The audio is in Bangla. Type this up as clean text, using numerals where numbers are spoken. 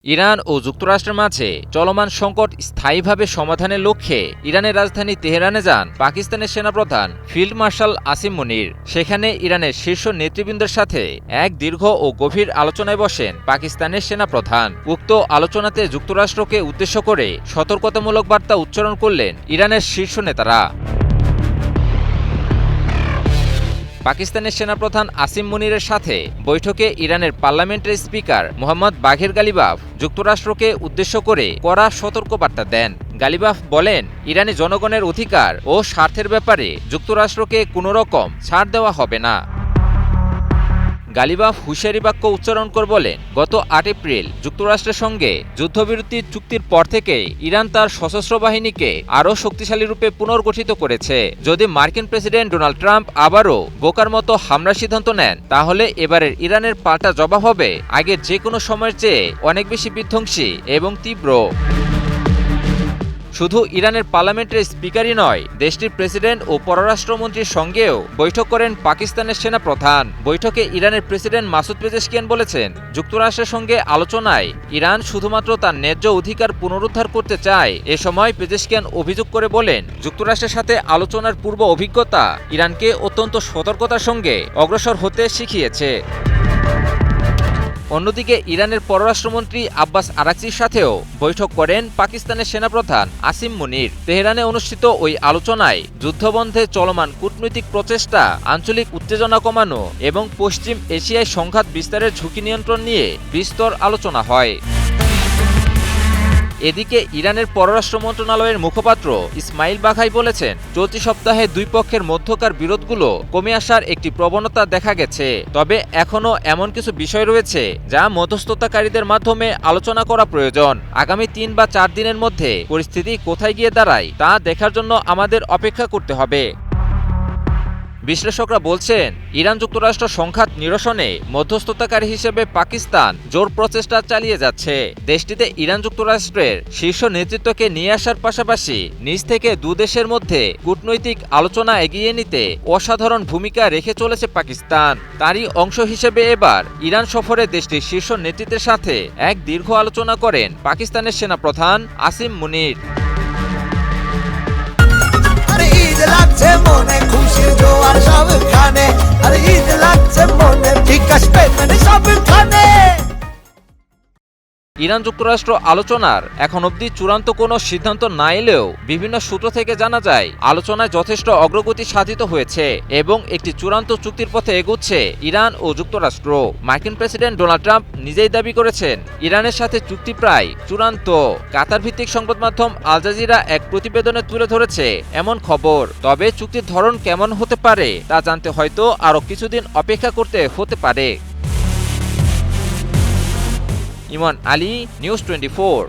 ইরান ও যুক্তরাষ্ট্রের মাঝে চলমান সংকট স্থায়ীভাবে সমাধানের লক্ষ্যে ইরানের রাজধানী তেহরানে যান পাকিস্তানের সেনাপ্রধান ফিল্ড মার্শাল আসিম মুনির। সেখানে ইরানের শীর্ষ নেতৃবৃন্দের সাথে এক দীর্ঘ ও গভীর আলোচনায় বসেন পাকিস্তানের সেনাপ্রধান। উক্ত আলোচনাতে যুক্তরাষ্ট্রকে উদ্দেশ্য করে সতর্কতামূলক বার্তা উচ্চারণ করলেন ইরানের শীর্ষ নেতারা। পাকিস্তানের সেনাপ্রধান আসিম মুনিরের সাথে বৈঠকে ইরানের পার্লামেন্টের স্পিকার মোহাম্মদ বাঘের গালিবাফ যুক্তরাষ্ট্রকে উদ্দেশ্য করে কড়া সতর্কবার্তা দেন। গালিবাফ বলেন, ইরানি জনগণের অধিকার ও স্বার্থের ব্যাপারে যুক্তরাষ্ট্রকে কোনো রকম ছাড় দেওয়া হবে না। গালিবাফ হুঁশিয়ারি বাক্য উচ্চারণ করে বলেন, গত ৮ এপ্রিল যুক্তরাষ্ট্রের সঙ্গে যুদ্ধবিরতি চুক্তির পর থেকে ইরান তার সশস্ত্র বাহিনীকে আরও শক্তিশালী রূপে পুনর্গঠিত করেছে। যদি মার্কিন প্রেসিডেন্ট ডোনাল্ড ট্রাম্প আবারও বোকার মতো হামলার সিদ্ধান্ত নেন, তাহলে এবারের ইরানের পাল্টা জবাব হবে আগের যে কোনো সময়ের চেয়ে অনেক বেশি বিধ্বংসী এবং তীব্র। শুধু ইরানের পার্লামেন্টের স্পিকারই নয়, দেশটির প্রেসিডেন্ট ও পররাষ্ট্রমন্ত্রীর সঙ্গেও বৈঠক করেন পাকিস্তানের সেনাপ্রধান। বৈঠকে ইরানের প্রেসিডেন্ট মাসুদ পেজেশকিয়ান বলেছেন, যুক্তরাষ্ট্রের সঙ্গে আলোচনায় ইরান শুধুমাত্র তার ন্যায্য অধিকার পুনরুদ্ধার করতে চায়। এ সময় পেজেশকিয়ান অভিযোগ করে বলেন, যুক্তরাষ্ট্রের সাথে আলোচনার পূর্ব অভিজ্ঞতা ইরানকে অত্যন্ত সতর্কতার সঙ্গে অগ্রসর হতে শিখিয়েছে। অন্যদিকে ইরানের পররাষ্ট্রমন্ত্রী আব্বাস আরাকচির সাথেও বৈঠক করেন পাকিস্তানের সেনাপ্রধান আসিম মুনির। তেহরানে অনুষ্ঠিত ওই আলোচনায় যুদ্ধবন্ধে চলমান কূটনৈতিক প্রচেষ্টা, আঞ্চলিক উত্তেজনা কমানো এবং পশ্চিম এশিয়ায় সংঘাত বিস্তারের ঝুঁকি নিয়ন্ত্রণ নিয়ে বিস্তর আলোচনা হয়। এদিকে ইরানের পররাষ্ট্র মন্ত্রণালয়ের মুখপাত্র ইসমাইল বাঘাই বলেছেন, চলতি সপ্তাহে দুই পক্ষের মধ্যকার বিরোধগুলো কমে আসার একটি প্রবণতা দেখা গেছে। তবে এখনও এমন কিছু বিষয় রয়েছে যা মধ্যস্থতাকারীদের মাধ্যমে আলোচনা করা প্রয়োজন। আগামী ৩ বা ৪ দিনের মধ্যে পরিস্থিতি কোথায় গিয়ে দাঁড়ায় তা দেখার জন্য আমাদের অপেক্ষা করতে হবে। বিশ্লেষকরা বলছেন, ইরান যুক্তরাষ্ট্র সংঘাত নিরসনে মধ্যস্থতাকারী হিসেবে পাকিস্তান জোর প্রচেষ্টা চালিয়ে যাচ্ছে। দেশটিতে ইরান যুক্তরাষ্ট্রের শীর্ষ নেতৃত্বকে নিয়ে আসার পাশাপাশি নিজ থেকে দুদেশের মধ্যে কূটনৈতিক আলোচনা এগিয়ে নিতে অসাধারণ ভূমিকা রেখে চলেছে পাকিস্তান। তারই অংশ হিসেবে এবার ইরান সফরে দেশটির শীর্ষ নেতৃত্বের সাথে এক দীর্ঘ আলোচনা করেন পাকিস্তানের সেনাপ্রধান আসিম মুনির। লাগছে মনে খুশির জোয়ার সবখানে, আর ঈদ লাগছে মনে বিকাশ পেমেন্ট সবখানে। ইরান যুক্তরাষ্ট্র আলোচনার এখন অবধি চূড়ান্ত কোনো সিদ্ধান্ত না এলেও বিভিন্ন সূত্র থেকে জানা যায়, আলোচনায় যথেষ্ট অগ্রগতি সাধিত হয়েছে এবং একটি চূড়ান্ত চুক্তির পথে এগুচ্ছে ইরান ও যুক্তরাষ্ট্র। মার্কিন প্রেসিডেন্ট ডোনাল্ড ট্রাম্প নিজেই দাবি করেছেন, ইরানের সাথে চুক্তি প্রায় চূড়ান্ত। কাতার ভিত্তিক সংবাদ মাধ্যম আল জাজিরা এক প্রতিবেদনে তুলে ধরেছে এমন খবর। তবে চুক্তির ধরন কেমন হতে পারে তা জানতে হয়তো আরও কিছুদিন অপেক্ষা করতে হতে পারে। ইমন আলী, নিউজ 24।